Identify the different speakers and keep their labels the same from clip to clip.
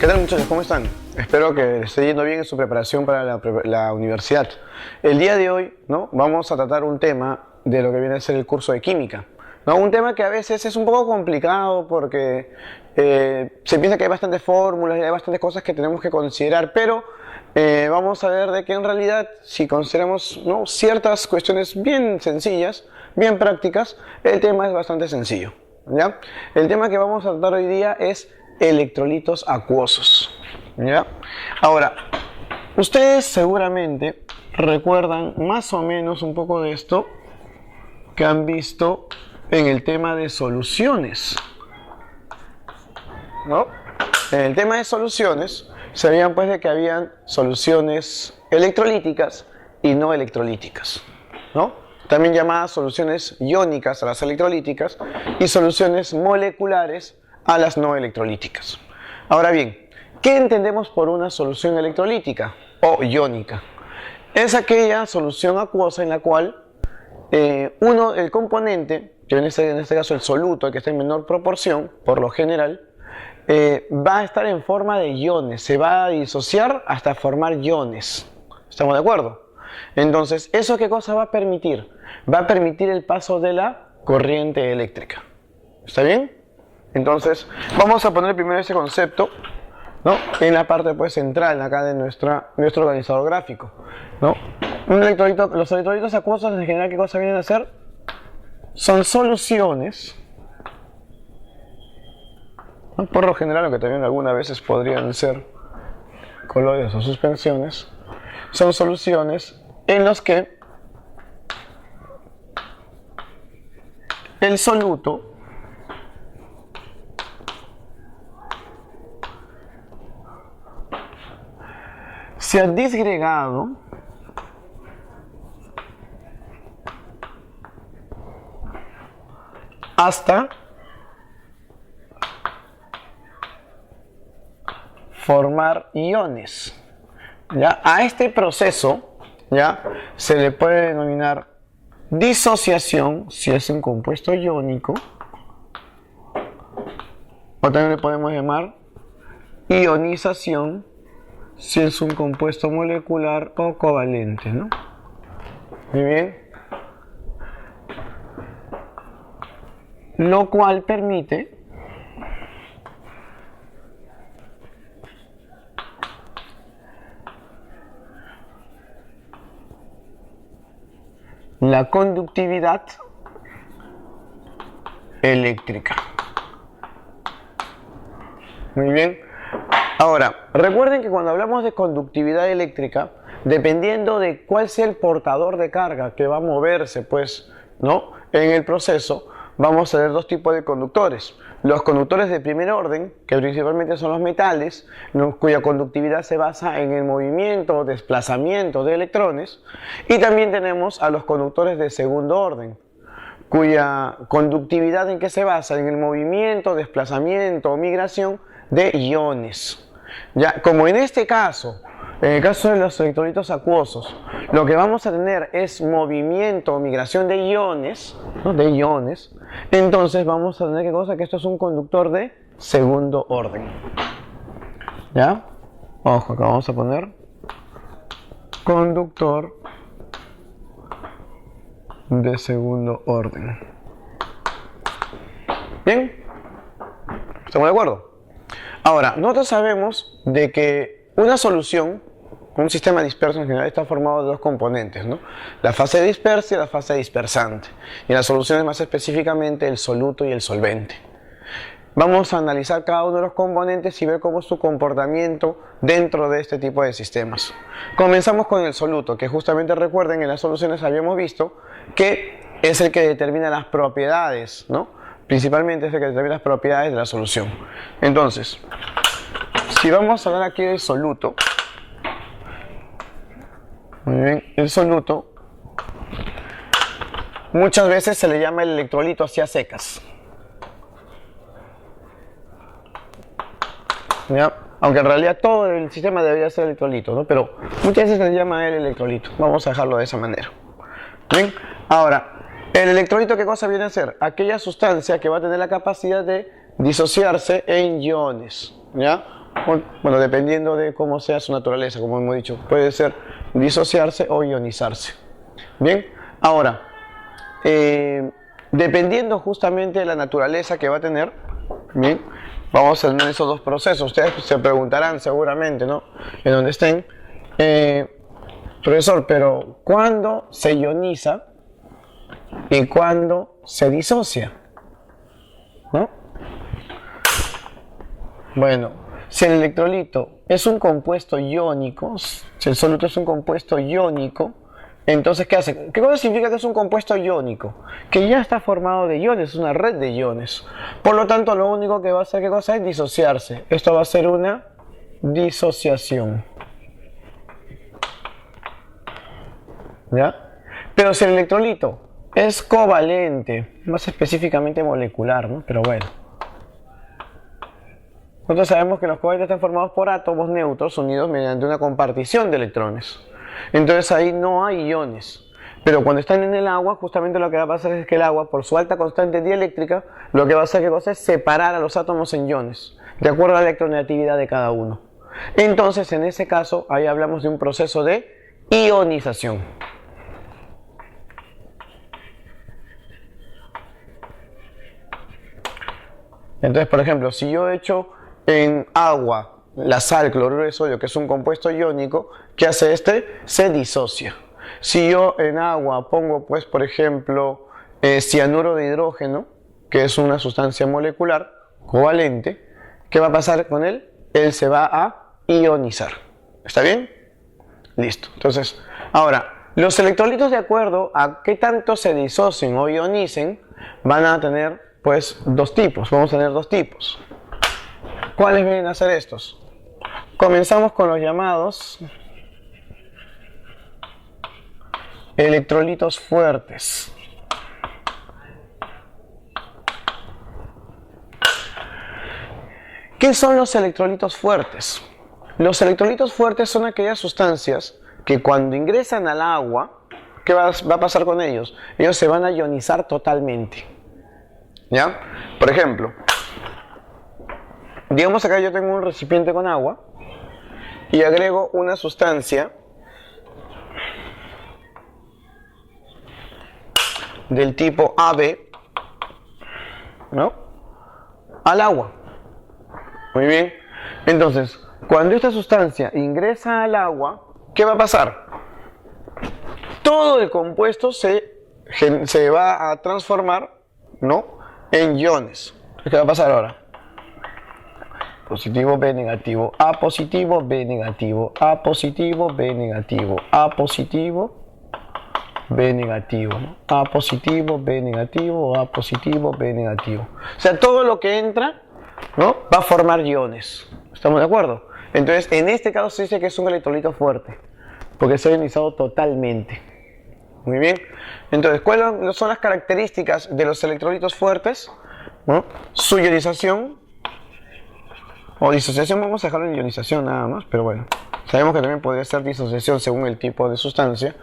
Speaker 1: ¿Qué tal, muchachos? ¿Cómo están? Espero que les esté yendo bien en su preparación para la universidad. El día de hoy, ¿no?, vamos a tratar un tema de lo que viene a ser el curso de química, ¿no? Un tema que a veces es un poco complicado porque se piensa que hay bastantes fórmulas y hay bastantes cosas que tenemos que considerar, pero vamos a ver de que en realidad, si consideramos, ¿no?, ciertas cuestiones bien sencillas, bien prácticas, el tema es bastante sencillo, ¿ya? El tema que vamos a tratar hoy día es electrolitos acuosos, ¿ya? Ahora, ustedes seguramente recuerdan más o menos un poco de esto que han visto en el tema de soluciones, ¿no? En el tema de soluciones serían pues de que habían soluciones electrolíticas y no electrolíticas, ¿no? También llamadas soluciones iónicas a las electrolíticas y soluciones moleculares a las no electrolíticas. Ahora bien, ¿qué entendemos por una solución electrolítica o iónica? Es aquella solución acuosa en la cual el componente, que en este caso el soluto, el que está en menor proporción, por lo general, va a estar en forma de iones, se va a disociar hasta formar iones. ¿Estamos de acuerdo? Entonces, ¿eso qué cosa va a permitir? Va a permitir el paso de la corriente eléctrica. ¿Está bien? Entonces, vamos a poner primero ese concepto, ¿no?, en la parte pues central acá de nuestro organizador gráfico, ¿no? Los electrolitos acuosos en general, ¿qué cosa vienen a hacer? Son soluciones, ¿no?, por lo general, aunque también algunas veces podrían ser colores o suspensiones, son soluciones en los que el soluto se ha disgregado hasta formar iones. ¿Ya? A este proceso, ¿ya?, se le puede denominar disociación si es un compuesto iónico, o también le podemos llamar ionización si es un compuesto molecular o covalente, ¿no? Muy bien. Lo cual permite la conductividad eléctrica. Muy bien. Ahora, recuerden que cuando hablamos de conductividad eléctrica, dependiendo de cuál sea el portador de carga que va a moverse, pues, ¿no?, en el proceso, vamos a tener dos tipos de conductores. Los conductores de primer orden, que principalmente son los metales, cuya conductividad se basa en el movimiento o desplazamiento de electrones. Y también tenemos a los conductores de segundo orden, cuya conductividad en qué se basa, en el movimiento, desplazamiento o migración de iones. Ya, como en este caso, en el caso de los electrolitos acuosos, lo que vamos a tener es movimiento o migración de iones, ¿no?, de iones, entonces vamos a tener ¿qué cosa? Que esto es un conductor de segundo orden. ¿Ya? Ojo, acá vamos a poner conductor de segundo orden. ¿Bien? ¿Estamos de acuerdo? Ahora, nosotros sabemos de que una solución, un sistema disperso en general, está formado de dos componentes, ¿no? La fase dispersa y la fase dispersante. Y en las soluciones más específicamente el soluto y el solvente. Vamos a analizar cada uno de los componentes y ver cómo es su comportamiento dentro de este tipo de sistemas. Comenzamos con el soluto, que justamente recuerden en las soluciones habíamos visto que es el que determina las propiedades, ¿no? Principalmente es el que determina las propiedades de la solución. Entonces, si vamos a hablar aquí del soluto, muy bien, el soluto muchas veces se le llama el electrolito así a secas. ¿Ya? Aunque en realidad todo el sistema debería ser electrolito, ¿no? Pero muchas veces se le llama el electrolito. Vamos a dejarlo de esa manera. ¿Bien? Ahora, el electrolito, ¿qué cosa viene a ser? Aquella sustancia que va a tener la capacidad de disociarse en iones, ¿ya? Bueno, dependiendo de cómo sea su naturaleza, como hemos dicho, puede ser disociarse o ionizarse. Bien, ahora, dependiendo justamente de la naturaleza que va a tener, bien, vamos a tener esos dos procesos. Ustedes se preguntarán seguramente, ¿no? En donde estén, profesor, pero ¿cuándo se ioniza y cuándo se disocia? ¿No? Bueno, si el electrolito es un compuesto iónico, si el soluto es un compuesto iónico, entonces, ¿qué hace? ¿Qué cosa significa que es un compuesto iónico? Que ya está formado de iones, es una red de iones. Por lo tanto, lo único que va a hacer, ¿qué cosa? Es disociarse. Esto va a ser una disociación. ¿Ya? Pero si el electrolito es covalente, más específicamente molecular, ¿no? Pero bueno. Nosotros sabemos que los covalentes están formados por átomos neutros unidos mediante una compartición de electrones. Entonces ahí no hay iones. Pero cuando están en el agua, justamente lo que va a pasar es que el agua, por su alta constante dieléctrica, lo que va a hacer es separar a los átomos en iones, de acuerdo a la electronegatividad de cada uno. Entonces, en ese caso, ahí hablamos de un proceso de ionización. Entonces, por ejemplo, si yo echo en agua la sal, cloruro de sodio, que es un compuesto iónico, ¿qué hace este? Se disocia. Si yo en agua pongo, pues, por ejemplo, cianuro de hidrógeno, que es una sustancia molecular covalente, ¿qué va a pasar con él? Él se va a ionizar. ¿Está bien? Listo. Entonces, ahora, los electrolitos, de acuerdo a qué tanto se disocien o ionicen, van a tener, pues, dos tipos. Vamos a tener dos tipos. ¿Cuáles vienen a ser estos? Comenzamos con los llamados electrolitos fuertes. ¿Qué son los electrolitos fuertes? Los electrolitos fuertes son aquellas sustancias que cuando ingresan al agua, ¿qué va a pasar con ellos? Ellos se van a ionizar totalmente. ¿Ya? Por ejemplo, digamos acá yo tengo un recipiente con agua y agrego una sustancia del tipo AB, ¿no? Al agua. Muy bien. Entonces, cuando esta sustancia ingresa al agua, ¿qué va a pasar? Todo el compuesto se va a transformar, ¿no?, en iones. ¿Qué va a pasar ahora? Positivo, B negativo, A positivo, B negativo, A positivo, B negativo, A positivo, B negativo, A positivo, B negativo, A positivo, B negativo. O sea, todo lo que entra, ¿no?, va a formar iones. ¿Estamos de acuerdo? Entonces, en este caso se dice que es un electrolito fuerte, porque se ha ionizado totalmente. Muy bien. Entonces, ¿cuáles son las características de los electrolitos fuertes? Bueno, su ionización o disociación, vamos a dejarlo en ionización nada más, pero bueno, sabemos que también podría ser disociación según el tipo de sustancia.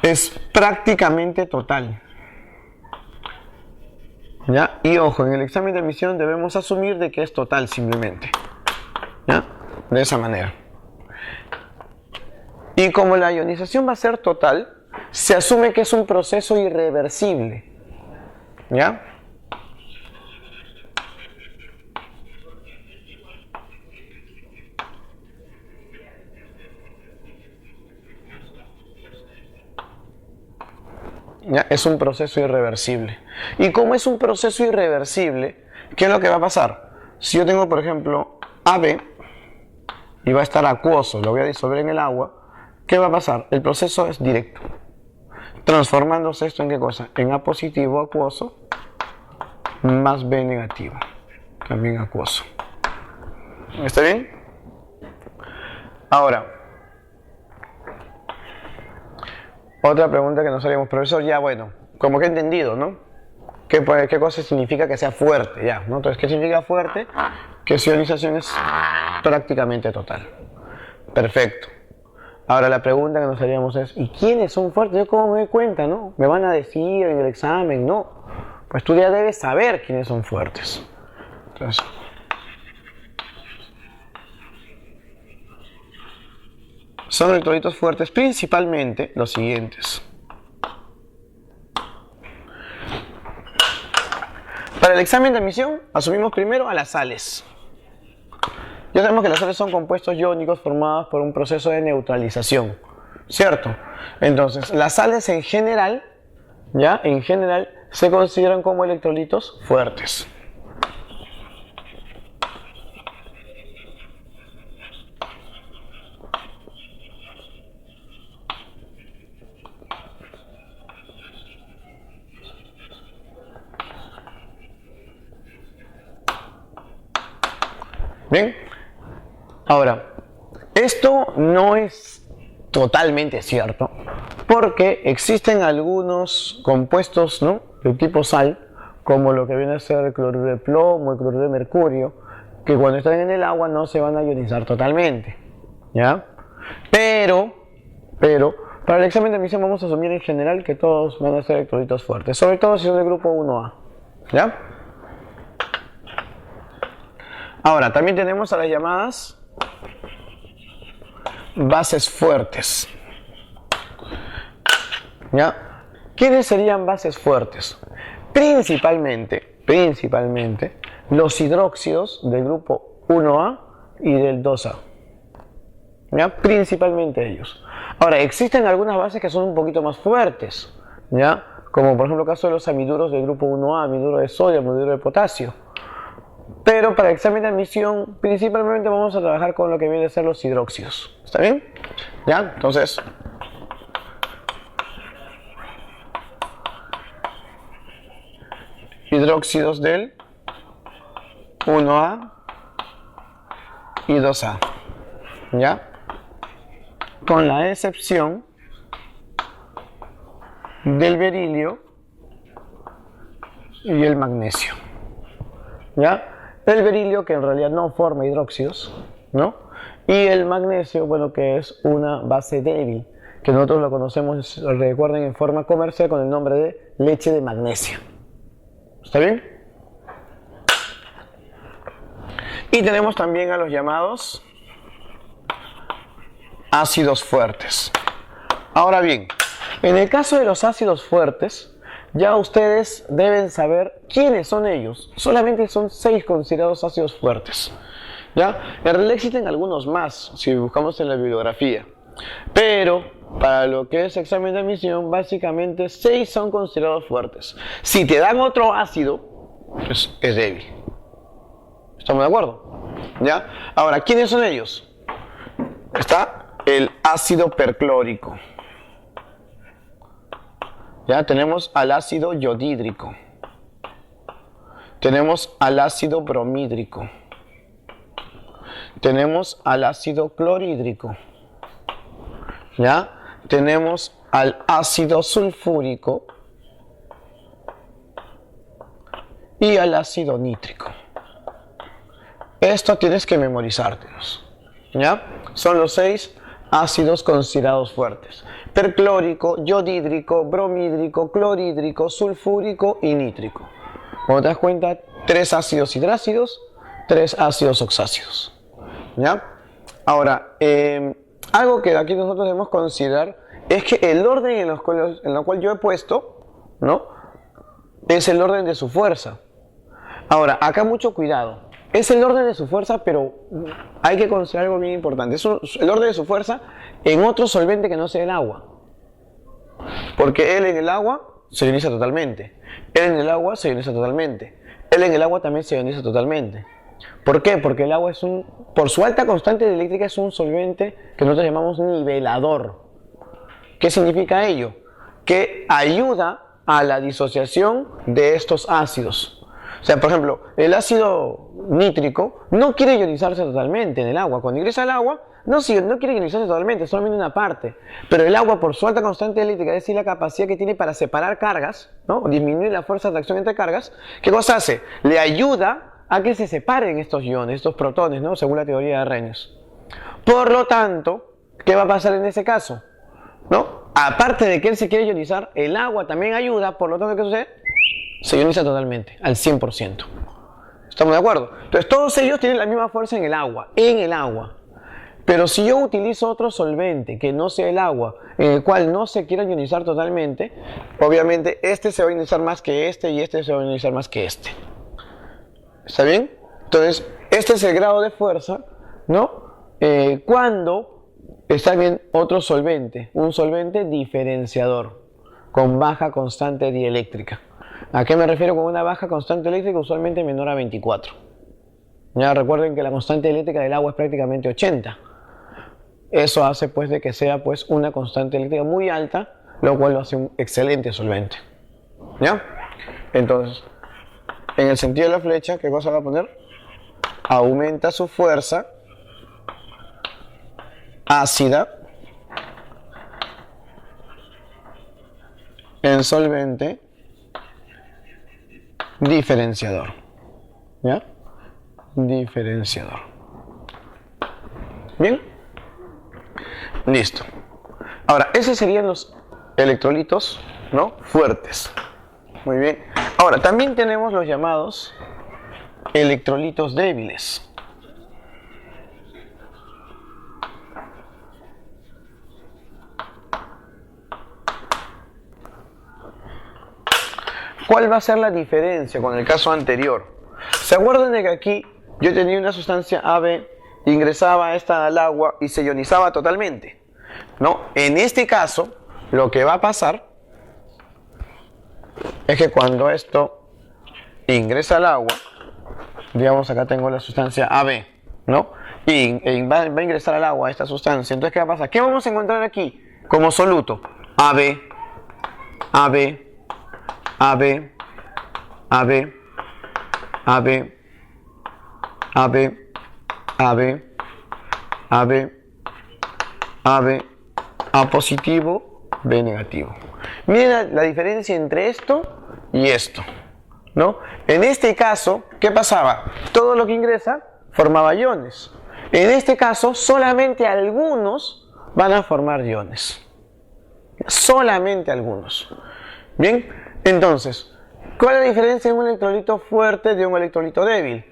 Speaker 1: Es prácticamente total. ¿Ya? Y ojo, en el examen de admisión debemos asumir de que es total simplemente. ¿Ya? De esa manera. Y como la ionización va a ser total, se asume que es un proceso irreversible. ¿Ya? ¿Ya? Es un proceso irreversible. Y como es un proceso irreversible, ¿qué es lo que va a pasar? Si yo tengo, por ejemplo, AB y va a estar acuoso, lo voy a disolver en el agua, ¿qué va a pasar? El proceso es directo, transformándose esto en ¿qué cosa? En A positivo acuoso más B negativo, también acuoso. ¿Está bien? Ahora, otra pregunta que nos haríamos, profesor, ya bueno, como que he entendido, ¿no? ¿Qué cosa significa que sea fuerte? Ya, ¿no? Entonces, ¿qué significa fuerte? Que su ionización es prácticamente total. Perfecto. Ahora la pregunta que nos haríamos es, ¿y quiénes son fuertes? ¿Yo cómo me doy cuenta, no? ¿Me van a decir en el examen? No. Pues tú ya debes saber quiénes son fuertes. Entonces, son electrolitos fuertes principalmente los siguientes. Para el examen de admisión, asumimos primero a las sales. Ya sabemos que las sales son compuestos iónicos formados por un proceso de neutralización, ¿cierto? Entonces, las sales en general, se consideran como electrolitos fuertes. Bien, ahora, esto no es totalmente cierto, porque existen algunos compuestos, ¿no?, de tipo sal, como lo que viene a ser el cloruro de plomo, el cloruro de mercurio, que cuando están en el agua no se van a ionizar totalmente, ¿ya? Pero, para el examen de admisión vamos a asumir en general que todos van a ser electrolitos fuertes, sobre todo si son del grupo 1A, ¿ya? Ahora, también tenemos a las llamadas bases fuertes. ¿Ya? ¿Quiénes serían bases fuertes? Principalmente los hidróxidos del grupo 1A y del 2A. ¿Ya? Principalmente ellos. Ahora, existen algunas bases que son un poquito más fuertes, ¿ya? Como por ejemplo el caso de los amiduros del grupo 1A, amiduro de sodio, amiduro de potasio. Pero para el examen de admisión, principalmente vamos a trabajar con lo que viene a ser los hidróxidos. ¿Está bien? ¿Ya? Entonces, hidróxidos del 1A y 2A. ¿Ya? Con la excepción del berilio y el magnesio. ¿Ya? El berilio, que en realidad no forma hidróxidos, ¿no? Y el magnesio, bueno, que es una base débil, que nosotros lo conocemos, recuerden, en forma comercial con el nombre de leche de magnesio. ¿Está bien? Y tenemos también a los llamados ácidos fuertes. Ahora bien, en el caso de los ácidos fuertes, ya ustedes deben saber quiénes son ellos. Solamente son 6 considerados ácidos fuertes, ¿ya? En realidad existen algunos más si buscamos en la bibliografía, pero para lo que es examen de admisión, básicamente 6 son considerados fuertes. Si te dan otro ácido, pues es débil. ¿Estamos de acuerdo? ¿Ya? Ahora, ¿quiénes son ellos? Está el ácido perclórico. Ya tenemos al ácido yodídrico, tenemos al ácido bromídrico, tenemos al ácido clorhídrico, ya tenemos al ácido sulfúrico y al ácido nítrico. Esto tienes que memorizártelos, ¿ya? Son los 6 ácidos considerados fuertes: perclórico, yodídrico, bromídrico, clorhídrico, sulfúrico y nítrico. Como te das cuenta, 3 ácidos hidrácidos, 3 ácidos oxácidos, ¿ya? Ahora, algo que aquí nosotros debemos considerar es que el orden en el cual yo he puesto, ¿no?, es el orden de su fuerza. Ahora, acá mucho cuidado. Es el orden de su fuerza, pero hay que considerar algo bien importante. Es el orden de su fuerza en otro solvente que no sea el agua. Porque él en el agua se ioniza totalmente. Él en el agua se ioniza totalmente. Él en el agua también se ioniza totalmente. ¿Por qué? Porque el agua por su alta constante eléctrica, es un solvente que nosotros llamamos nivelador. ¿Qué significa ello? Que ayuda a la disociación de estos ácidos. O sea, por ejemplo, el ácido nítrico no quiere ionizarse totalmente en el agua. Cuando ingresa al agua, no quiere ionizarse totalmente, solamente una parte. Pero el agua, por su alta constante eléctrica, es decir, la capacidad que tiene para separar cargas, ¿no?, disminuir la fuerza de atracción entre cargas, ¿qué cosa hace? Le ayuda a que se separen estos iones, estos protones, ¿no?, según la teoría de Arrhenius. Por lo tanto, ¿qué va a pasar en ese caso? ¿No? Aparte de que él se quiere ionizar, el agua también ayuda, por lo tanto, ¿qué sucede? Se ioniza totalmente, al 100%. ¿Estamos de acuerdo? Entonces todos ellos tienen la misma fuerza en el agua, Pero si yo utilizo otro solvente que no sea el agua, en el cual no se quiera ionizar totalmente, obviamente este se va a ionizar más que este y este se va a ionizar más que este. ¿Está bien? Entonces, este es el grado de fuerza, ¿no? Cuando está bien otro solvente, un solvente diferenciador, con baja constante dieléctrica. ¿A qué me refiero con una baja constante eléctrica? Usualmente menor a 24. Ya recuerden que la constante eléctrica del agua es prácticamente 80. Eso hace pues de que sea pues una constante eléctrica muy alta, lo cual lo hace un excelente solvente. ¿Ya? Entonces, en el sentido de la flecha, ¿qué cosa va a poner? Aumenta su fuerza ácida en solvente diferenciador. ¿Ya? Diferenciador. Bien. Listo. Ahora, esos serían los electrolitos, ¿no? Fuertes. Muy bien. Ahora, también tenemos los llamados electrolitos débiles. ¿Cuál va a ser la diferencia con el caso anterior? ¿Se acuerdan de que aquí yo tenía una sustancia AB, ingresaba esta al agua y se ionizaba totalmente? ¿No? En este caso, lo que va a pasar es que cuando esto ingresa al agua, digamos acá tengo la sustancia AB, ¿no? Y va a ingresar al agua esta sustancia. Entonces, ¿qué va a pasar? ¿Qué vamos a encontrar aquí como soluto? AB, AB, AB, AB, AB, AB, AB, AB, AB, A positivo, B negativo. Miren la diferencia entre esto y esto, ¿no? En este caso, ¿qué pasaba? Todo lo que ingresa formaba iones. En este caso, solamente algunos van a formar iones. Solamente algunos. Bien, entonces, ¿cuál es la diferencia de un electrolito fuerte de un electrolito débil?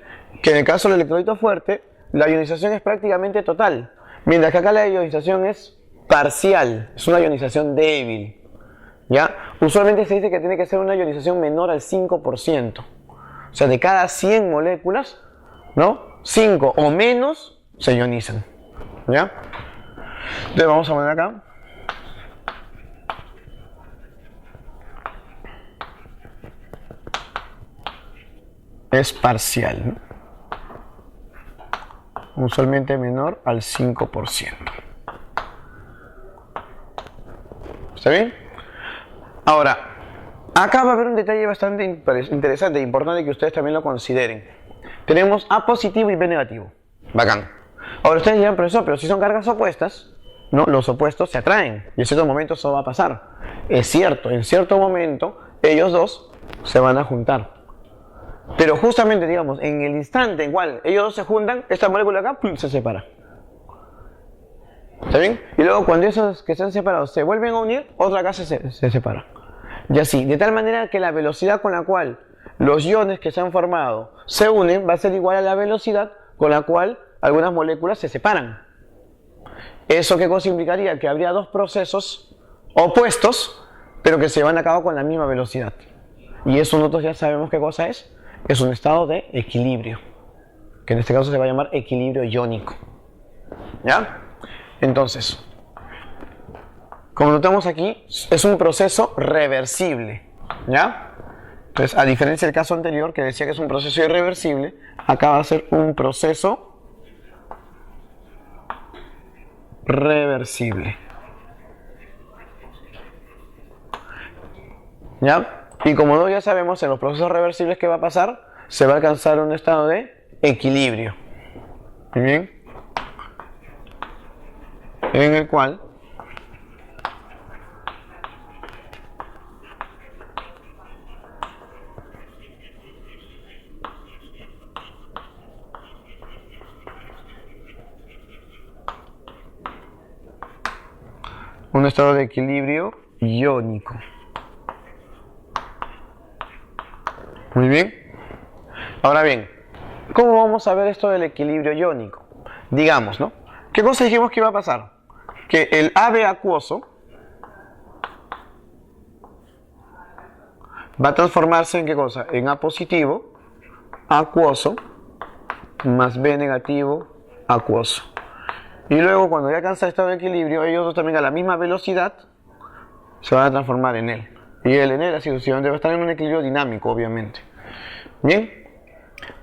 Speaker 1: Que en el caso del electrolito fuerte, la ionización es prácticamente total, mientras que acá la ionización es parcial, es una ionización débil. ¿Ya? Usualmente se dice que tiene que ser una ionización menor al 5%. O sea, de cada 100 moléculas, ¿no? 5 o menos se ionizan. ¿Ya? Entonces vamos a poner acá. Es parcial, ¿no? Usualmente menor al 5%. ¿Está bien? Ahora, acá va a haber un detalle bastante interesante e importante que ustedes también lo consideren. Tenemos A positivo y B negativo. Bacán. Ahora ustedes dirán, profesor, pero si son cargas opuestas, ¿no? Los opuestos se atraen y en cierto momento eso va a pasar. Es cierto, en cierto momento ellos dos se van a juntar. Pero justamente, digamos, en el instante en cual ellos dos se juntan, esta molécula acá ¡pum!, se separa. ¿Está bien? Y luego cuando esos que se han separado se vuelven a unir, otra acá se separa. Y así, de tal manera que la velocidad con la cual los iones que se han formado se unen va a ser igual a la velocidad con la cual algunas moléculas se separan. ¿Eso qué cosa implicaría? Que habría dos procesos opuestos, pero que se van a cabo con la misma velocidad. Y eso nosotros ya sabemos qué cosa es. Es un estado de equilibrio, que en este caso se va a llamar equilibrio iónico. ¿Ya? Entonces, como notamos aquí, es un proceso reversible. ¿Ya? Entonces, a diferencia del caso anterior, que decía que es un proceso irreversible, acá va a ser un proceso reversible. ¿Ya? Y como ya sabemos, en los procesos reversibles, ¿qué va a pasar? Se va a alcanzar un estado de equilibrio. Muy bien. En el cual un estado de equilibrio iónico. Muy bien. Ahora bien, ¿cómo vamos a ver esto del equilibrio iónico? Digamos, ¿no? ¿qué cosa dijimos que iba a pasar? Que el AB acuoso va a transformarse en ¿qué cosa? En A positivo, acuoso, más B negativo, acuoso. Y luego cuando ya alcanza el estado de equilibrio, ellos dos también a la misma velocidad se van a transformar en él. Y él en él, así sucesivamente, va a estar en un equilibrio dinámico, obviamente. Bien.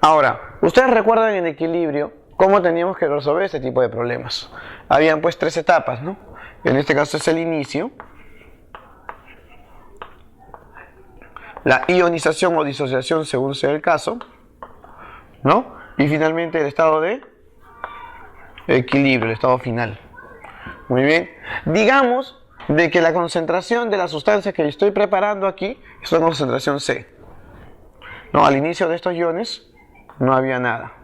Speaker 1: Ahora, ustedes recuerdan en equilibrio cómo teníamos que resolver este tipo de problemas. Habían pues 3 etapas, ¿no? En este caso es el inicio, la ionización o disociación según sea el caso, ¿no? Y finalmente el estado de equilibrio, el estado final. Muy bien. Digamos de que la concentración de la sustancia que estoy preparando aquí es una concentración C. No, al inicio de estos iones no había nada.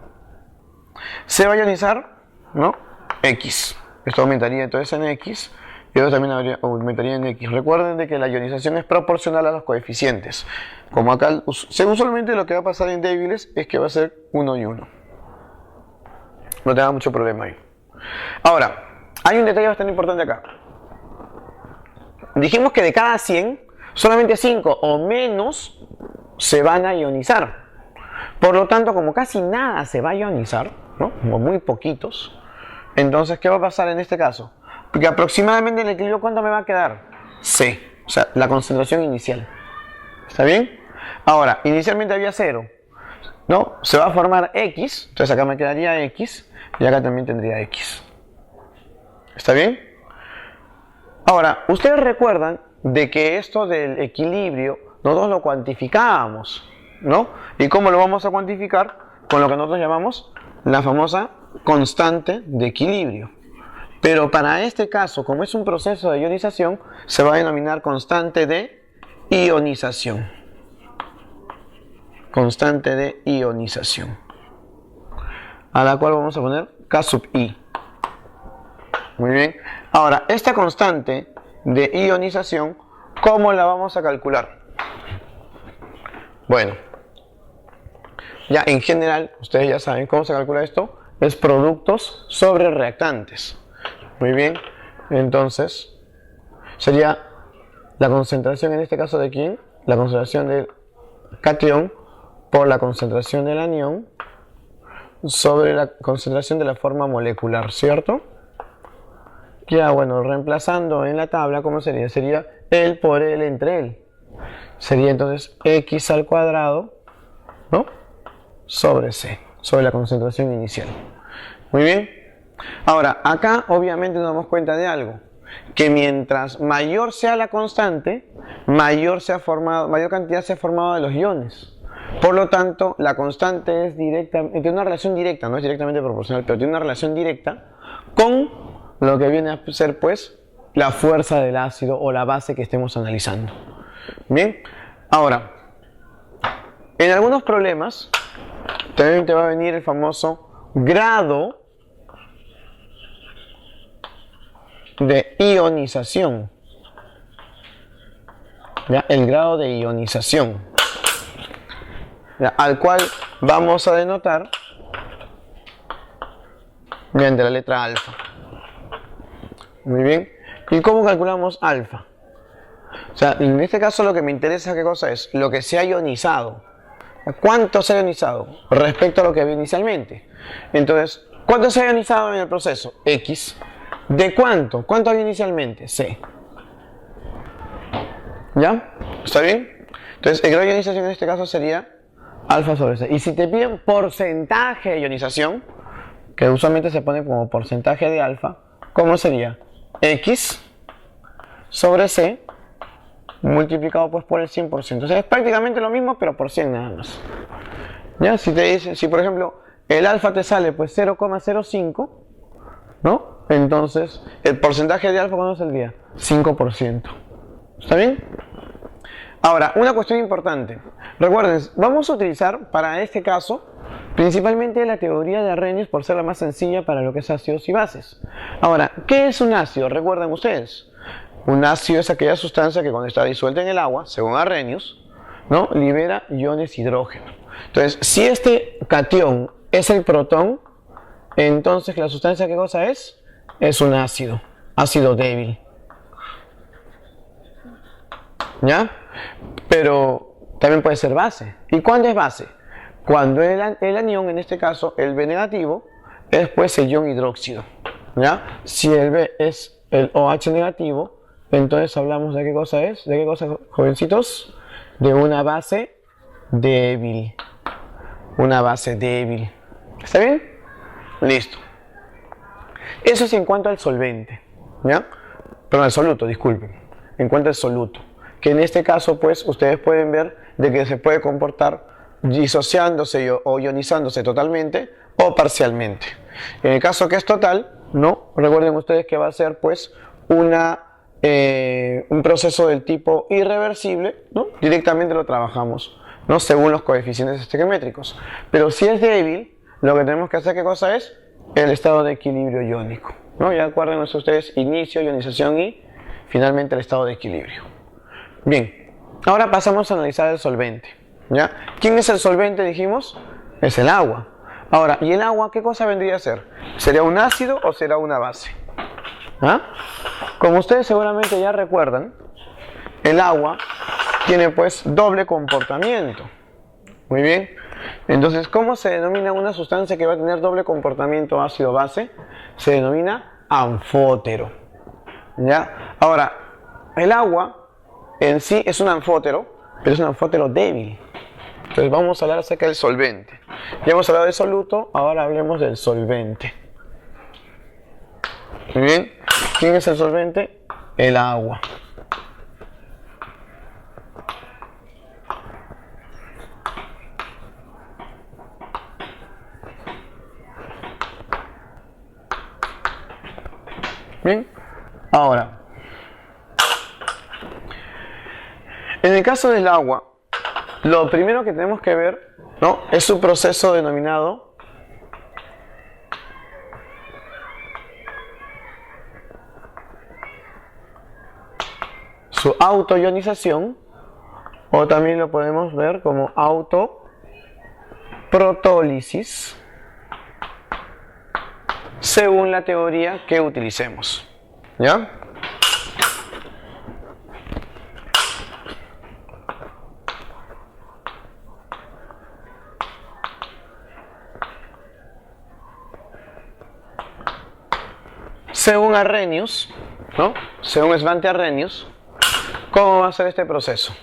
Speaker 1: Se va a ionizar, ¿no? X. Esto aumentaría entonces en X y esto también aumentaría en X. Recuerden de que la ionización es proporcional a los coeficientes. Como acá, usualmente lo que va a pasar en débiles es que va a ser 1 y 1. No tenga mucho problema ahí. Ahora, hay un detalle bastante importante acá. Dijimos que de cada 100, solamente 5 o menos se van a ionizar. Por lo tanto, como casi nada se va a ionizar, ¿no? Como muy poquitos, entonces, ¿qué va a pasar en este caso? Porque aproximadamente en el equilibrio, ¿cuánto me va a quedar? C, o sea, la concentración inicial. ¿Está bien? Ahora, inicialmente había 0, ¿no? Se va a formar X, entonces acá me quedaría X y acá también tendría X. ¿Está bien? Ahora, ustedes recuerdan de que esto del equilibrio nosotros lo cuantificábamos, ¿no? ¿Y cómo lo vamos a cuantificar? Con lo que nosotros llamamos la famosa constante de equilibrio. Pero para este caso, como es un proceso de ionización, se va a denominar constante de ionización. Constante de ionización. A la cual vamos a poner K sub I. Muy bien. Ahora, esta constante de ionización, ¿cómo la vamos a calcular? Bueno, ya en general, ustedes ya saben cómo se calcula esto. Es productos sobre reactantes. Muy bien. Entonces, sería la concentración en este caso de quién? La concentración del catión por la concentración del anión sobre la concentración de la forma molecular, ¿cierto? Ya, bueno, reemplazando en la tabla, ¿cómo sería? Sería el por el entre el. Sería entonces X al cuadrado, ¿no? Sobre C, sobre la concentración inicial. Muy bien. Ahora, acá obviamente nos damos cuenta de algo. Que mientras mayor sea la constante, mayor cantidad se ha formado de los iones. Por lo tanto, la constante es directa, tiene una relación directa, no es directamente proporcional, pero tiene una relación directa con lo que viene a ser pues la fuerza del ácido o la base que estemos analizando. Bien, ahora, en algunos problemas también te va a venir el famoso grado de ionización. ¿Ya? El grado de ionización, ¿ya? Al cual vamos a denotar mediante la letra alfa. Muy bien. ¿Y cómo calculamos alfa? O sea, en este caso lo que me interesa, ¿qué cosa es? Lo que se ha ionizado. ¿Cuánto se ha ionizado respecto a lo que había inicialmente? Entonces, ¿cuánto se ha ionizado en el proceso? X. ¿De cuánto? ¿Cuánto había inicialmente? C. ¿Ya? ¿Está bien? Entonces, el grado de ionización en este caso sería alfa sobre C. Y si te piden porcentaje de ionización, que usualmente se pone como porcentaje de alfa, ¿cómo sería? X sobre C multiplicado pues por el 100%. O sea, es prácticamente lo mismo, pero por 100 nada más. ¿Ya? Si te dicen, si por ejemplo el alfa te sale pues 0,05, ¿no? Entonces, el porcentaje de alfa, ¿cuánto saldría? 5%. ¿Está bien? Ahora, una cuestión importante. Recuerden, vamos a utilizar para este caso principalmente la teoría de Arrhenius por ser la más sencilla para lo que es ácidos y bases. Ahora, ¿qué es un ácido? Recuerden ustedes. Un ácido es aquella sustancia que cuando está disuelta en el agua, según Arrhenius, ¿no? Libera iones hidrógeno. Entonces, si este catión es el protón, entonces la sustancia, ¿qué cosa es? Es un ácido débil. ¿Ya? Pero también puede ser base. ¿Y cuándo es base? Cuando el anión, en este caso el B negativo, es pues el ion hidróxido. ¿Ya? Si el B es el OH negativo, entonces hablamos de qué cosa es. ¿De qué cosa, jovencitos? De una base débil. Una base débil. ¿Está bien? Listo. Eso es en cuanto al solvente. ¿Ya? Perdón, al soluto, disculpen. En cuanto al soluto. Que en este caso, pues, ustedes pueden ver de que se puede comportar disociándose o ionizándose totalmente o parcialmente. En el caso que es total, ¿no? Recuerden ustedes que va a ser, pues, un proceso del tipo irreversible, ¿no? Directamente lo trabajamos, ¿no? Según los coeficientes estequiométricos. Pero si es débil, lo que tenemos que hacer, ¿qué cosa es? El estado de equilibrio iónico, ¿no? Ya acuérdense ustedes, inicio, ionización y finalmente el estado de equilibrio. Bien, ahora pasamos a analizar el solvente, ¿ya? ¿Quién es el solvente, dijimos? Es el agua. Ahora, ¿y el agua qué cosa vendría a ser? ¿Sería un ácido o será una base? ¿Ah? Como ustedes seguramente ya recuerdan, el agua tiene pues doble comportamiento. Muy bien. Entonces, ¿cómo se denomina una sustancia que va a tener doble comportamiento ácido-base? Se denomina anfótero. ¿Ya? Ahora, el agua en sí es un anfótero, pero es un anfótero débil. Entonces vamos a hablar acerca del solvente. Ya hemos hablado del soluto, ahora hablemos del solvente. Muy bien. ¿Quién es el solvente? El agua. Bien. Ahora, en el caso del agua, lo primero que tenemos que ver, ¿no? Es su proceso denominado su autoionización, o también lo podemos ver como autoprotólisis, según la teoría que utilicemos. ¿Ya? Según Arrhenius, ¿no? Según Svante Arrhenius, ¿cómo va a ser este proceso?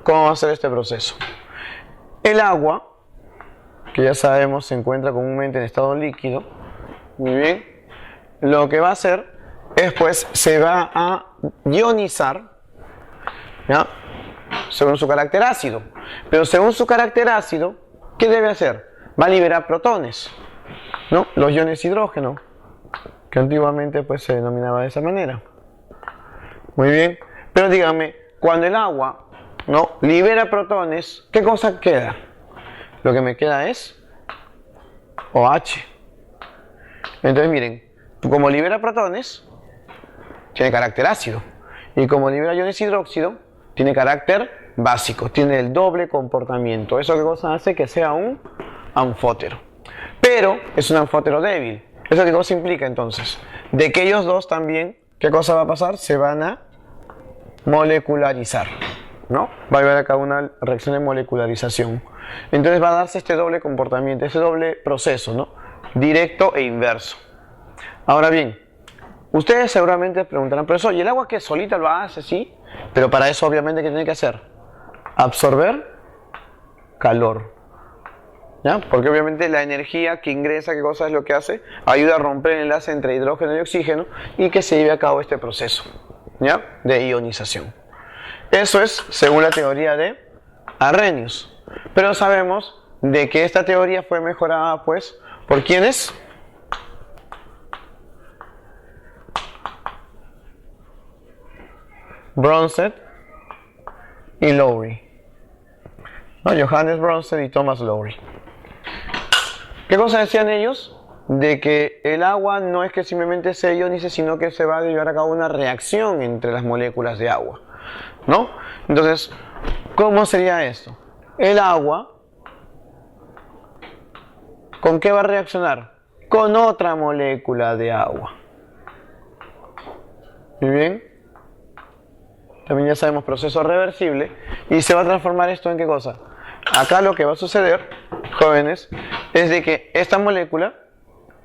Speaker 1: ¿Cómo va a ser este proceso? El agua, que ya sabemos se encuentra comúnmente en estado líquido, muy bien, lo que va a hacer es pues se va a ionizar, ¿ya? Según su carácter ácido. Pero según su carácter ácido, ¿qué debe hacer? Va a liberar protones, ¿no? Los iones hidrógeno, que antiguamente pues se denominaba de esa manera. Muy bien, pero díganme, cuando el agua, ¿no? libera protones, ¿qué cosa queda? Lo que me queda es OH. Entonces miren, como libera protones, tiene carácter ácido. Y como libera iones hidróxido, tiene carácter básico, tiene el doble comportamiento. ¿Eso qué cosa hace? Que sea un anfótero. Pero es un anfótero débil. ¿Eso qué cosa implica entonces? De que ellos dos también, ¿qué cosa va a pasar? Se van a molecularizar, ¿no? Va a llevar a cabo una reacción de molecularización. Entonces va a darse este doble comportamiento, este doble proceso, ¿no? Directo e inverso. Ahora bien, ustedes seguramente preguntarán, profesor, ¿y el agua que solita lo hace? Sí, pero para eso obviamente ¿qué tiene que hacer? Absorber calor. ¿Ya? Porque obviamente la energía que ingresa, ¿qué cosa es lo que hace? Ayuda a romper el enlace entre hidrógeno y oxígeno y que se lleve a cabo este proceso, ¿ya? De ionización. Eso es según la teoría de Arrhenius. Pero sabemos de que esta teoría fue mejorada pues ¿por quiénes? Bronsted y Lowry, ¿no? Johannes Bronsted y Thomas Lowry. ¿Qué cosa decían ellos? De que el agua no es que simplemente se ionice, sino que se va a llevar a cabo una reacción entre las moléculas de agua, ¿no? Entonces, ¿cómo sería esto? El agua, ¿con qué va a reaccionar? con otra molécula de agua. Muy bien. También ya sabemos proceso reversible. Y se va a transformar esto en ¿qué cosa? Acá lo que va a suceder, jóvenes, es de que esta molécula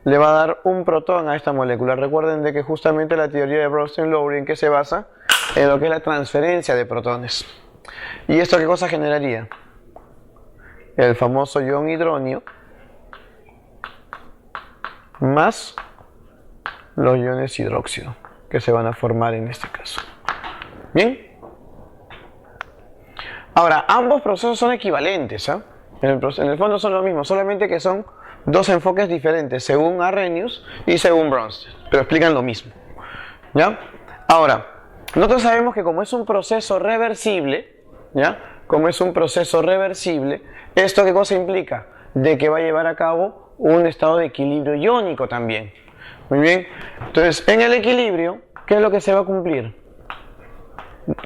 Speaker 1: le va a dar un protón a esta molécula. Recuerden de que justamente la teoría de Bronsted-Lowry, ¿en qué se basa? En lo que es la transferencia de protones. ¿Y esto qué cosa generaría? El famoso ion hidronio más los iones hidróxido que se van a formar en este caso. Bien. Ahora, ambos procesos son equivalentes, ¿eh? En el fondo son lo mismo, solamente que son dos enfoques diferentes, según Arrhenius y según Bronsted, pero explican lo mismo. ¿Ya? Ahora, nosotros sabemos que como es un proceso reversible, ¿ya? Como es un proceso reversible, ¿esto qué cosa implica? De que va a llevar a cabo un estado de equilibrio iónico también. Muy bien. Entonces, en el equilibrio, ¿qué es lo que se va a cumplir?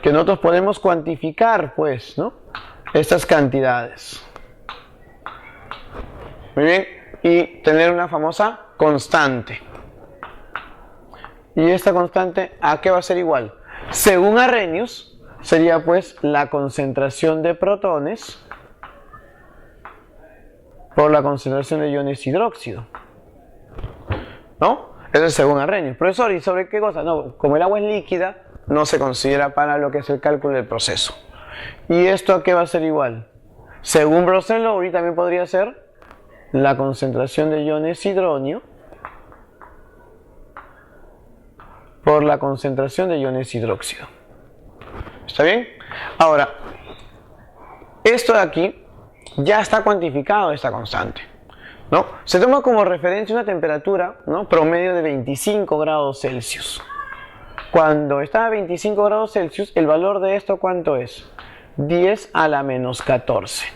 Speaker 1: Que nosotros podemos cuantificar, pues, ¿no? Estas cantidades. Muy bien. Y tener una famosa constante. Y esta constante, ¿a qué va a ser igual? Según Arrhenius, sería pues la concentración de protones por la concentración de iones hidróxido. ¿No? Eso es según Arrhenius. Profesor, ¿y sobre qué cosa? No, como el agua es líquida, no se considera para lo que es el cálculo del proceso. ¿Y esto a qué va a ser igual? Según Bronsted-Lowry también podría ser la concentración de iones hidronio por la concentración de iones hidróxido. ¿Está bien? Ahora, esto de aquí ya está cuantificado, esta constante, ¿no? Se toma como referencia una temperatura, ¿no?, promedio de 25 grados Celsius. Cuando está a 25 grados Celsius, el valor de esto, ¿cuánto es? 10 a la menos 14.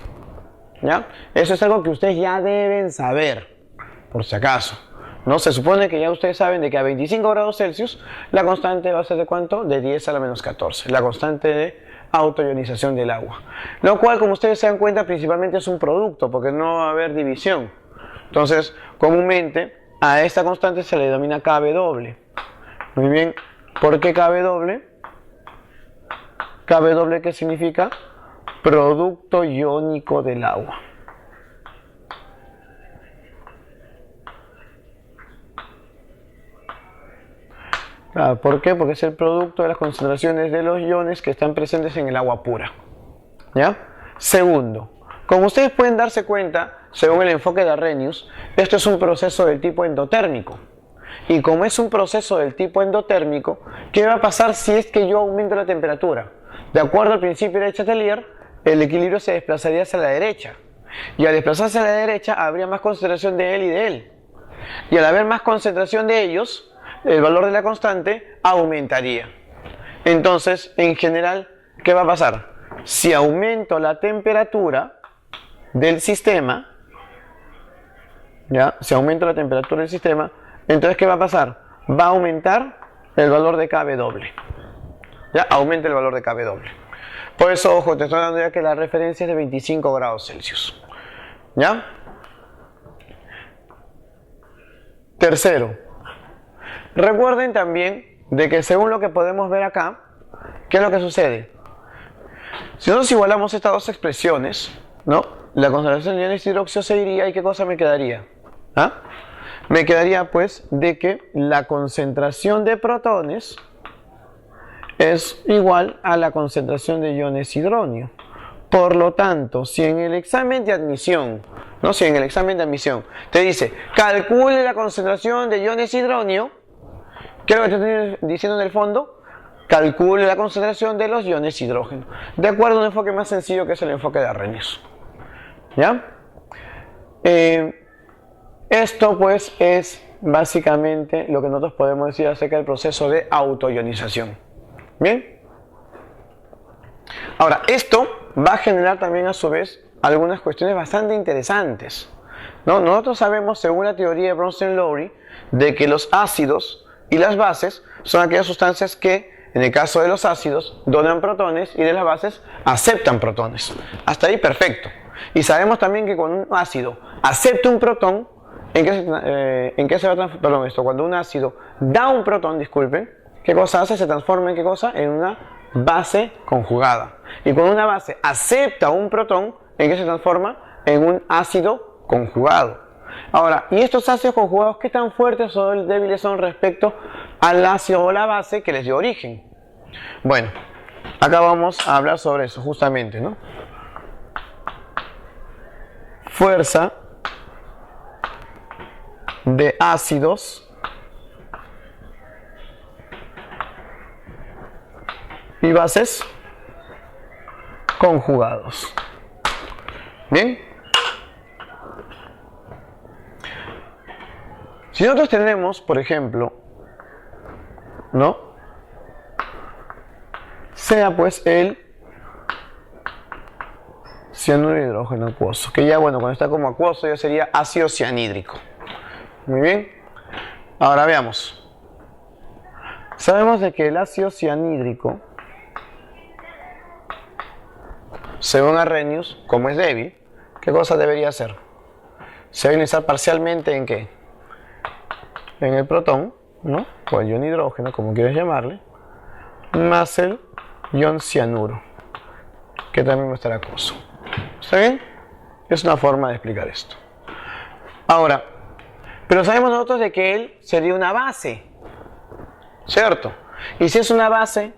Speaker 1: ¿Ya? Eso es algo que ustedes ya deben saber, por si acaso. ¿No? Se supone que ya ustedes saben de que a 25 grados Celsius la constante va a ser de ¿cuánto? De 10 a la menos 14. La constante de autoionización del agua. Lo cual, como ustedes se dan cuenta, principalmente es un producto, porque no va a haber división. Entonces, comúnmente a esta constante se le denomina Kw. Muy bien. ¿Por qué Kw? Kw, ¿qué significa? Producto iónico del agua. Claro, ¿por qué? Porque es el producto de las concentraciones de los iones que están presentes en el agua pura. ¿Ya? Segundo, como ustedes pueden darse cuenta, según el enfoque de Arrhenius, esto es un proceso del tipo endotérmico. Y como es un proceso del tipo endotérmico, ¿qué va a pasar si es que yo aumento la temperatura? De acuerdo al principio de Chatelier, el equilibrio se desplazaría hacia la derecha. Y al desplazarse a la derecha, habría más concentración de él y de él. Y al haber más concentración de ellos, el valor de la constante aumentaría. Entonces, en general, ¿qué va a pasar? Si aumento la temperatura del sistema, ¿ya? Si aumento la temperatura del sistema, entonces, ¿qué va a pasar? Va a aumentar el valor de Kw. ¿Ya? Aumenta el valor de Kw. Por eso, ojo, te estoy dando ya que la referencia es de 25 grados Celsius. ¿Ya? Tercero, recuerden también de que según lo que podemos ver acá, ¿qué es lo que sucede? Si nosotros igualamos estas dos expresiones, ¿no? La concentración de iones hidróxido se iría, ¿y qué cosa me quedaría? ¿Ah? Me quedaría pues de que la concentración de protones es igual a la concentración de iones hidronio. Por lo tanto, si en el examen de admisión, ¿no? Si en el examen de admisión te dice, calcule la concentración de iones hidronio, ¿qué es lo que te estoy diciendo en el fondo? Calcule la concentración de los iones hidrógeno. De acuerdo a un enfoque más sencillo que es el enfoque de Arrhenius. ¿Ya? Esto pues es básicamente lo que nosotros podemos decir acerca del proceso de autoionización. Bien. Ahora, esto va a generar también a su vez algunas cuestiones bastante interesantes, ¿no? Nosotros sabemos, según la teoría de Bronsted-Lowry, de que los ácidos y las bases son aquellas sustancias que, en el caso de los ácidos, donan protones y de las bases aceptan protones. Hasta ahí perfecto. Y sabemos también que cuando un ácido acepta un protón, ¿En qué se va a transformar? Perdón, esto, cuando un ácido da un protón, disculpen, ¿qué cosa hace? Se transforma en ¿qué cosa? En una base conjugada. Y cuando una base acepta un protón, ¿en qué se transforma? En un ácido conjugado. Ahora, ¿y estos ácidos conjugados qué tan fuertes o débiles son respecto al ácido o la base que les dio origen? Bueno, acá vamos a hablar sobre eso justamente, ¿no? Fuerza de ácidos y bases conjugados. Bien. Si nosotros tenemos, por ejemplo, ¿no? Sea pues el cianuro de hidrógeno acuoso, que ya, bueno, cuando está como acuoso ya sería ácido cianhídrico. Muy bien. Ahora veamos. Sabemos de que el ácido cianhídrico, según Arrhenius, como es débil, ¿qué cosa debería hacer? Se va a ionizar parcialmente ¿en qué? En el protón, ¿no? O el ion hidrógeno, como quieras llamarle, más el ion cianuro, que también va a estar acuoso. ¿Está bien? Es una forma de explicar esto. Ahora, pero sabemos nosotros de que él sería una base, ¿cierto? Y si es una base,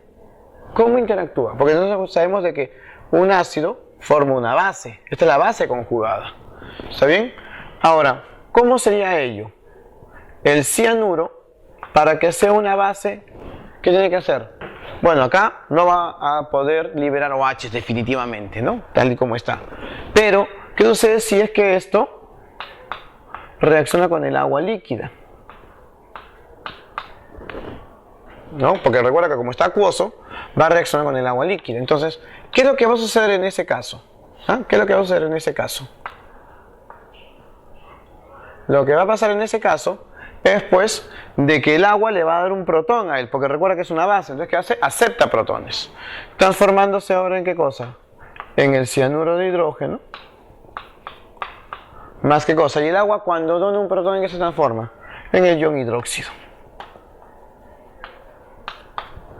Speaker 1: ¿cómo interactúa? Porque nosotros sabemos de que un ácido forma una base. Esta es la base conjugada. ¿Está bien? Ahora, ¿cómo sería ello? El cianuro, para que sea una base, ¿qué tiene que hacer? Bueno, acá no va a poder liberar OH definitivamente, ¿no? Tal y como está. Pero, ¿qué sucede si es que esto reacciona con el agua líquida? ¿No? Porque recuerda que como está acuoso, va a reaccionar con el agua líquida. Entonces, ¿qué es lo que va a suceder en ese caso? ¿Ah? ¿Qué es lo que va a suceder en ese caso? Lo que va a pasar en ese caso es pues de que el agua le va a dar un protón a él, porque recuerda que es una base, entonces ¿qué hace? Acepta protones, transformándose ahora en ¿qué cosa? En el cianuro de hidrógeno, más ¿qué cosa? Y el agua cuando dona un protón, ¿en qué se transforma? En el ion hidróxido.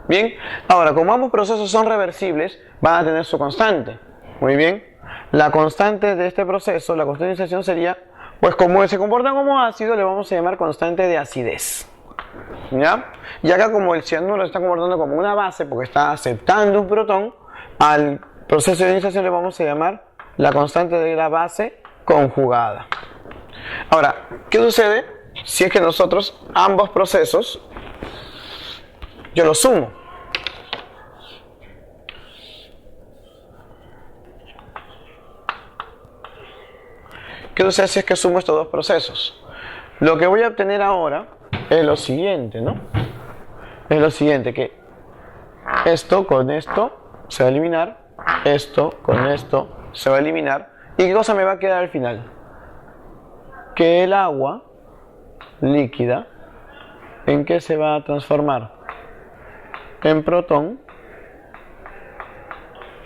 Speaker 1: Bien, ahora como ambos procesos son reversibles, van a tener su constante. Muy bien, la constante de este proceso, la constante de iniciación sería, pues como se comportan como ácido, le vamos a llamar constante de acidez. ¿Ya? Y acá como el cianuro se está comportando como una base, porque está aceptando un protón, al proceso de iniciación le vamos a llamar la constante de la base conjugada. Ahora, ¿qué sucede si es que nosotros ambos procesos, yo los sumo? ¿Qué sucede si es que sumo estos dos procesos? Lo que voy a obtener ahora es lo siguiente, ¿no? Es lo siguiente, que esto con esto se va a eliminar, esto con esto se va a eliminar. ¿Y qué cosa me va a quedar al final? Que el agua líquida, ¿en qué se va a transformar? En protón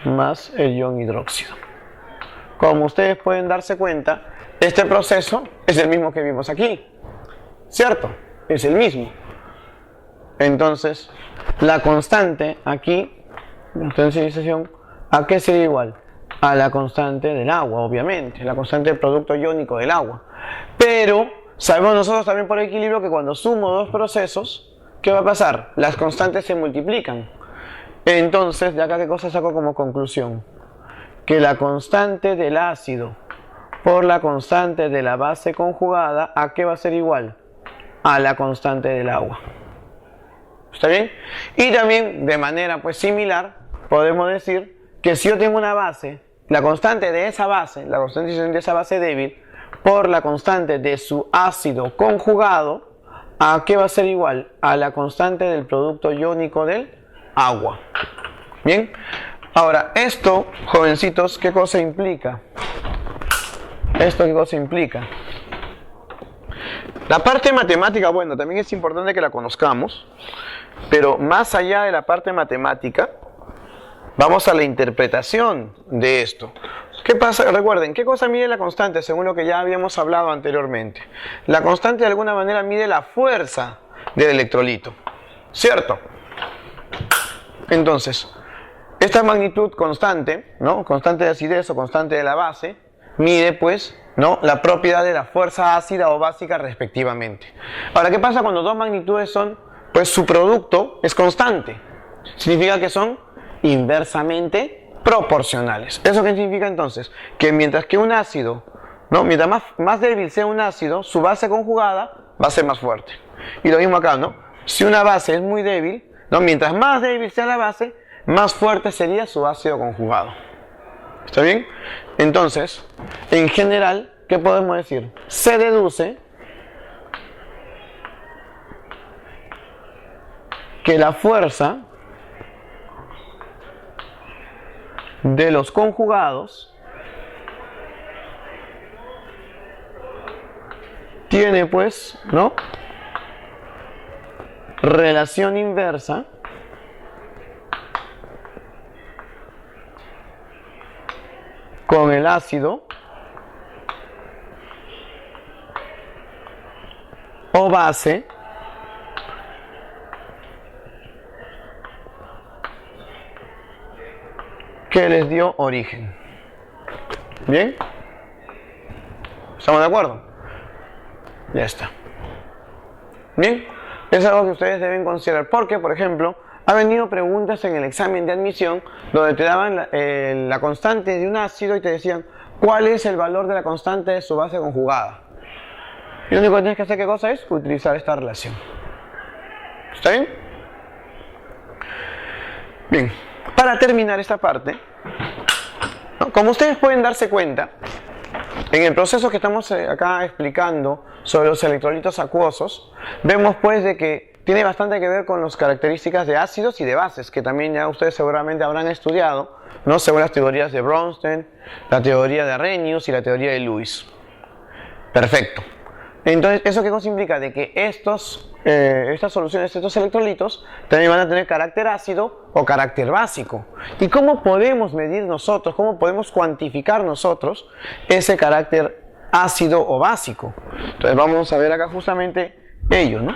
Speaker 1: más el ion hidróxido. Como ustedes pueden darse cuenta, este proceso es el mismo que vimos aquí, ¿cierto? Es el mismo. Entonces, la constante aquí, la constante de iniciación, ¿a qué sería igual? A la constante del agua, obviamente, la constante del producto iónico del agua. Pero sabemos nosotros también por equilibrio que cuando sumo dos procesos, ¿qué va a pasar? Las constantes se multiplican. Entonces, de acá, ¿qué cosa saco como conclusión? Que la constante del ácido por la constante de la base conjugada, ¿a qué va a ser igual? A la constante del agua. ¿Está bien? Y también de manera pues similar podemos decir que si yo tengo una base, la constante de esa base, la constante de esa base débil por la constante de su ácido conjugado, ¿a qué va a ser igual? A la constante del producto iónico del agua. Bien, ahora esto, jovencitos, ¿qué cosa implica? ¿Esto qué cosa implica? La parte matemática, bueno, también es importante que la conozcamos, pero más allá de la parte matemática, vamos a la interpretación de esto. ¿Qué pasa? Recuerden, ¿qué cosa mide la constante según lo que ya habíamos hablado anteriormente? La constante de alguna manera mide la fuerza del electrolito, ¿cierto? Entonces, esta magnitud constante, ¿no? Constante de acidez o constante de la base, mide pues, ¿no? La propiedad de la fuerza ácida o básica respectivamente. Ahora, ¿qué pasa cuando dos magnitudes son, pues su producto es constante? Significa que son inversamente proporcionales. ¿Eso qué significa entonces? Que mientras que un ácido, ¿no? Mientras más débil sea un ácido, su base conjugada va a ser más fuerte. Y lo mismo acá, ¿no? Si una base es muy débil, ¿no? Mientras más débil sea la base, más fuerte sería su ácido conjugado. ¿Está bien? Entonces, en general, ¿qué podemos decir? Se deduce que la fuerza de los conjugados tiene pues, ¿no? Relación inversa con el ácido o base que les dio origen. ¿Bien? ¿Estamos de acuerdo? Ya está. ¿Bien? Es algo que ustedes deben considerar porque, por ejemplo, ha venido preguntas en el examen de admisión donde te daban la constante de un ácido y te decían ¿cuál es el valor de la constante de su base conjugada? Y lo único que tienes que hacer, ¿qué cosa es? Utilizar esta relación. ¿Está bien? Bien. Para terminar esta parte, ¿no? Como ustedes pueden darse cuenta, en el proceso que estamos acá explicando sobre los electrolitos acuosos, vemos pues de que tiene bastante que ver con las características de ácidos y de bases, que también ya ustedes seguramente habrán estudiado, ¿no? Según las teorías de Bronsted, la teoría de Arrhenius y la teoría de Lewis. Perfecto. Entonces, ¿eso qué cosa implica? De que estas soluciones, estos electrolitos, también van a tener carácter ácido o carácter básico. ¿Y cómo podemos medir nosotros, cómo podemos cuantificar nosotros ese carácter ácido o básico? Entonces vamos a ver acá justamente ello, ¿no?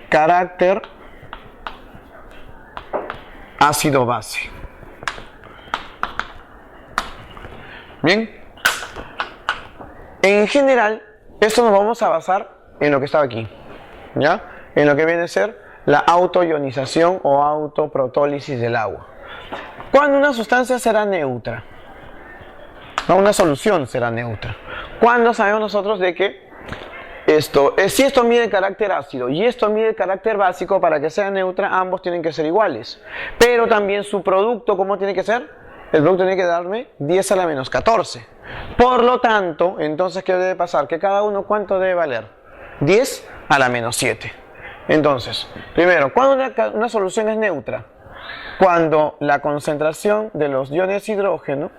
Speaker 1: Carácter ácido base. Bien. En general, esto nos vamos a basar en lo que estaba aquí, ¿ya? En lo que viene a ser la autoionización o autoprotólisis del agua. ¿Cuándo una sustancia será neutra? No, una solución será neutra. ¿Cuándo sabemos nosotros de que si esto mide el carácter ácido y esto mide el carácter básico, para que sea neutra ambos tienen que ser iguales? Pero también su producto, ¿cómo tiene que ser? El producto tiene que darme 10 a la menos 14. Por lo tanto, entonces, ¿qué debe pasar? Que cada uno, ¿cuánto debe valer? 10 a la menos 7. Entonces, primero, ¿cuándo una solución es neutra? Cuando la concentración de los iones hidrógeno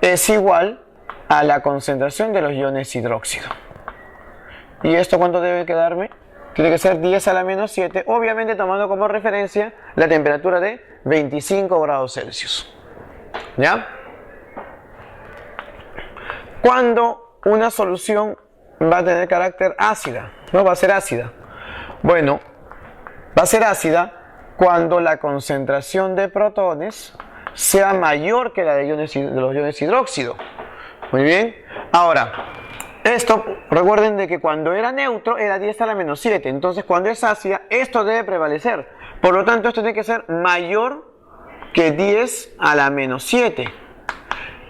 Speaker 1: es igual a la concentración de los iones hidróxido. ¿Y esto cuánto debe quedarme? Tiene que ser 10 a la menos 7, obviamente tomando como referencia la temperatura de 25 grados Celsius. ¿Ya? ¿Cuándo una solución va a tener carácter ácida? No, va a ser ácida. Bueno, va a ser ácida cuando la concentración de protones sea mayor que la de los iones hidróxido. Muy bien. Ahora, esto, recuerden de que cuando era neutro era 10 a la menos 7. Entonces, cuando es ácida, esto debe prevalecer. Por lo tanto, esto tiene que ser mayor que 10 a la menos 7.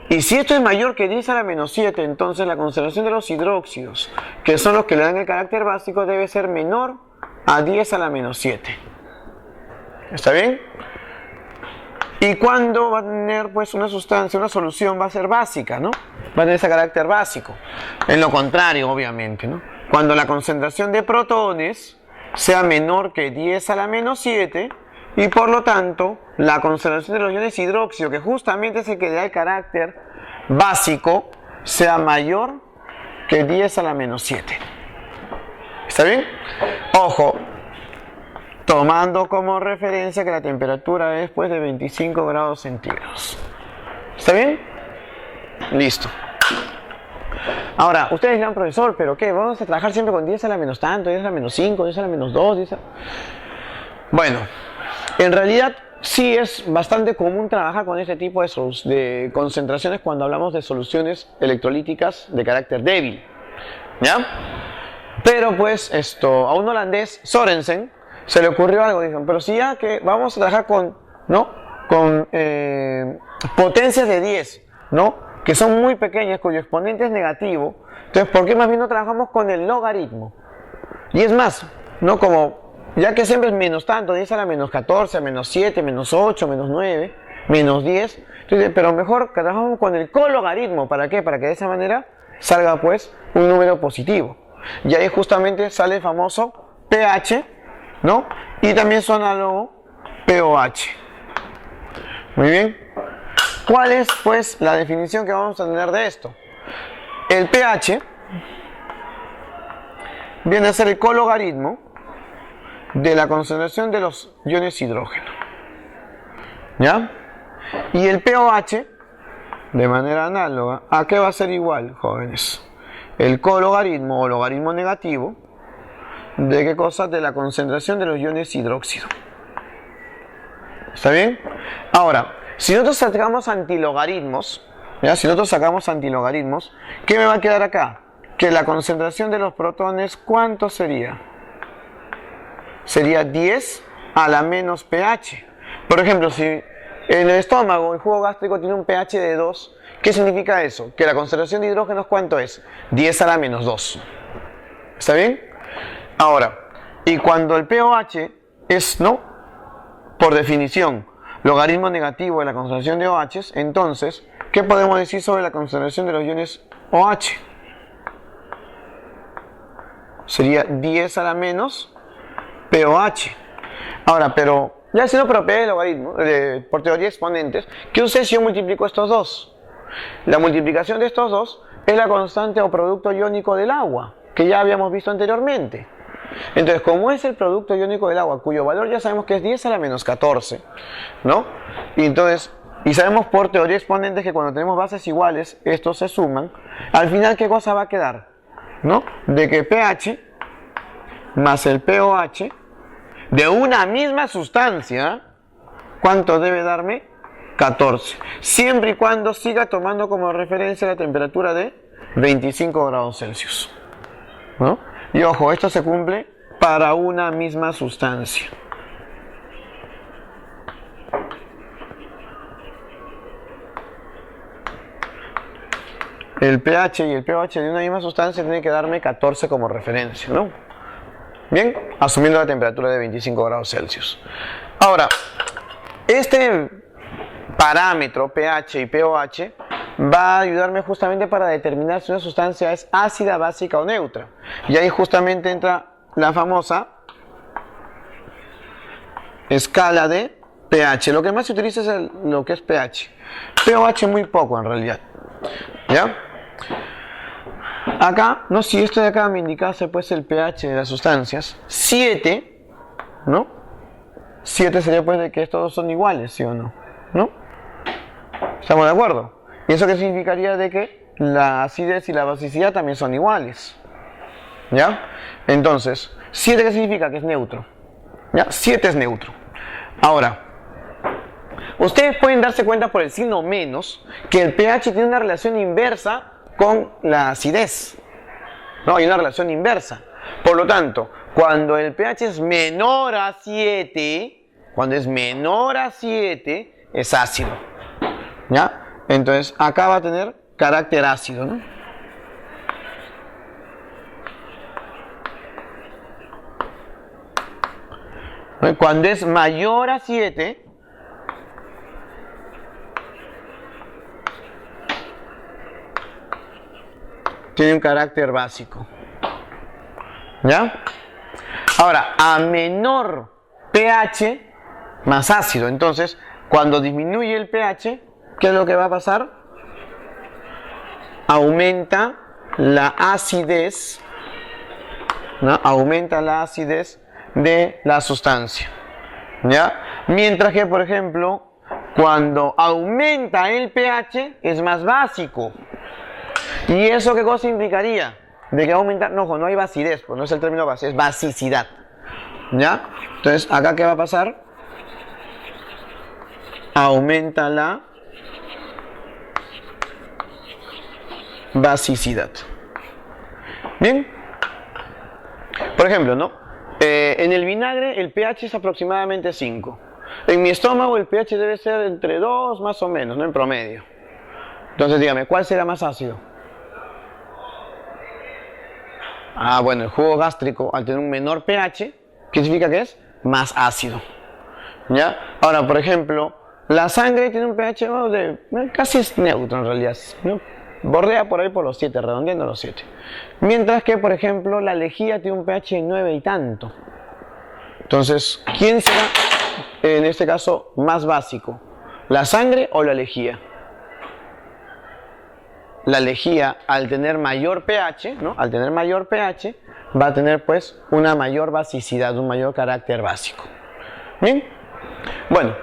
Speaker 1: Y si esto es mayor que 10 a la menos 7, entonces la concentración de los hidróxidos, que son los que le dan el carácter básico, debe ser menor a 10 a la menos 7. ¿Está bien? ¿Y cuándo va a tener pues una sustancia, una solución va a ser básica, ¿no? Va a tener ese carácter básico. En lo contrario, obviamente, ¿no? Cuando la concentración de protones sea menor que 10 a la menos 7 y por lo tanto la concentración de los iones hidróxido, que justamente es el que da el carácter básico, sea mayor que 10 a la menos 7. ¿Está bien? Ojo, tomando como referencia que la temperatura es pues de 25 grados centígrados. ¿Está bien? Listo. Ahora, ustedes dirán, profesor, ¿pero qué? ¿Vamos a trabajar siempre con 10 a la menos tanto, 10 a la menos 5, 10 a la menos 2, 10 a... Bueno, en realidad sí es bastante común trabajar con este tipo de concentraciones cuando hablamos de soluciones electrolíticas de carácter débil, ¿ya? Pero pues a un holandés, Sorensen, se le ocurrió algo, dijeron, pero si ya que vamos a trabajar con, ¿no? Con potencias de 10, ¿no? Que son muy pequeñas, cuyo exponente es negativo, entonces ¿por qué más bien no trabajamos con el logaritmo? Y es más, ¿no? Como, ya que siempre es menos tanto, 10 a la menos 14, menos 7, menos 8, menos 9, menos 10, entonces, pero mejor que trabajamos con el cologaritmo, ¿para qué? Para que de esa manera salga pues un número positivo. Y ahí justamente sale el famoso pH, ¿no? Y también su análogo pOH. Muy bien. ¿Cuál es pues la definición que vamos a tener de esto? El pH viene a ser el cologaritmo de la concentración de los iones hidrógeno. ¿Ya? Y el pOH, de manera análoga, ¿a qué va a ser igual, jóvenes? El cologaritmo o logaritmo negativo, ¿de qué cosa? De la concentración de los iones hidróxido. ¿Está bien? Ahora, si nosotros sacamos antilogaritmos, ¿ya? Si nosotros sacamos antilogaritmos, ¿qué me va a quedar acá? Que la concentración de los protones, ¿cuánto sería? Sería 10 a la menos pH. Por ejemplo, si en el estómago el jugo gástrico tiene un pH de 2, ¿qué significa eso? Que la concentración de hidrógenos, ¿cuánto es? 10 a la menos 2. ¿Está bien? Ahora, y cuando el pOH es, ¿no? Por definición, logaritmo negativo de la concentración de OH, entonces, ¿qué podemos decir sobre la concentración de los iones OH? Sería 10 a la menos pOH. Ahora, pero ya haciendo propiedad del logaritmo, por teoría de exponentes, ¿qué sucede si yo multiplico estos dos? La multiplicación de estos dos es la constante o producto iónico del agua, que ya habíamos visto anteriormente. Entonces, como es el producto iónico del agua, cuyo valor ya sabemos que es 10 a la menos 14, ¿no? Y entonces, y sabemos por teoría de exponentes que cuando tenemos bases iguales, estos se suman, al final, ¿qué cosa va a quedar? ¿No? De que pH más el pOH de una misma sustancia, ¿cuánto debe darme? 14. Siempre y cuando siga tomando como referencia la temperatura de 25 grados Celsius, ¿no? Y ojo, esto se cumple para una misma sustancia. El pH y el pOH de una misma sustancia tiene que darme 14 como referencia, ¿no? Bien, asumiendo la temperatura de 25 grados Celsius. Ahora, este parámetro pH y pOH va a ayudarme justamente para determinar si una sustancia es ácida, básica o neutra. Y ahí justamente entra la famosa escala de pH. Lo que más se utiliza es lo que es pH. pOH muy poco en realidad. ¿Ya? Acá, no, si esto de acá me indicase pues el pH de las sustancias, 7, ¿no? 7 sería pues de que estos dos son iguales, ¿sí o no? ¿No? ¿Estamos de acuerdo? ¿Y eso qué significaría? De que la acidez y la basicidad también son iguales. ¿Ya? Entonces, 7 ¿qué significa? Que es neutro. ¿Ya? 7 es neutro. Ahora, ustedes pueden darse cuenta por el signo menos que el pH tiene una relación inversa con la acidez. No, hay una relación inversa. Por lo tanto, cuando el pH es menor a 7, cuando es menor a 7, es ácido. ¿Ya? Entonces, acá va a tener carácter ácido, ¿no? Cuando es mayor a 7, tiene un carácter básico. ¿Ya? Ahora, a menor pH, más ácido. Entonces, cuando disminuye el pH, ¿qué es lo que va a pasar? Aumenta la acidez, ¿no? Aumenta la acidez de la sustancia, ¿ya? Mientras que, por ejemplo, cuando aumenta el pH es más básico. ¿Y eso qué cosa implicaría? De que aumenta, no hay basidez, pues no es el término base, es basicidad, ¿ya? Entonces, ¿acá qué va a pasar? Aumenta la basicidad. Bien. Por ejemplo, ¿no? En el vinagre el pH es aproximadamente 5. En mi estómago el pH debe ser entre 2 más o menos, ¿no? En promedio. Entonces dígame, ¿cuál será más ácido? Ah, bueno, el jugo gástrico al tener un menor pH, ¿qué significa que es? Más ácido. ¿Ya? Ahora, por ejemplo, la sangre tiene un pH casi es neutro en realidad, ¿no? Bordea por ahí por los 7, redondeando los 7. Mientras que, por ejemplo, la lejía tiene un pH de 9 y tanto. Entonces, ¿quién será, en este caso, más básico? ¿La sangre o la lejía? La lejía, al tener mayor pH, ¿no? Al tener mayor pH, va a tener, pues, una mayor basicidad, un mayor carácter básico. ¿Bien? Bueno,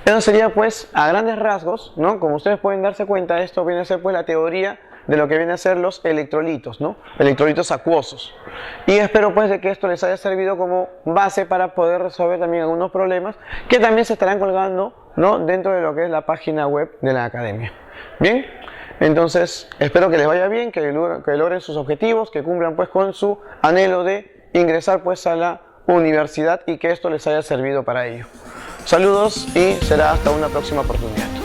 Speaker 1: eso sería, pues, a grandes rasgos, ¿no? Como ustedes pueden darse cuenta, esto viene a ser, pues, la teoría de lo que vienen a ser los electrolitos, ¿no? Electrolitos acuosos. Y espero, pues, de que esto les haya servido como base para poder resolver también algunos problemas que también se estarán colgando, ¿no? Dentro de lo que es la página web de la academia. Bien, entonces espero que les vaya bien, que logren sus objetivos, que cumplan, pues, con su anhelo de ingresar, pues, a la universidad y que esto les haya servido para ello. Saludos y será hasta una próxima oportunidad.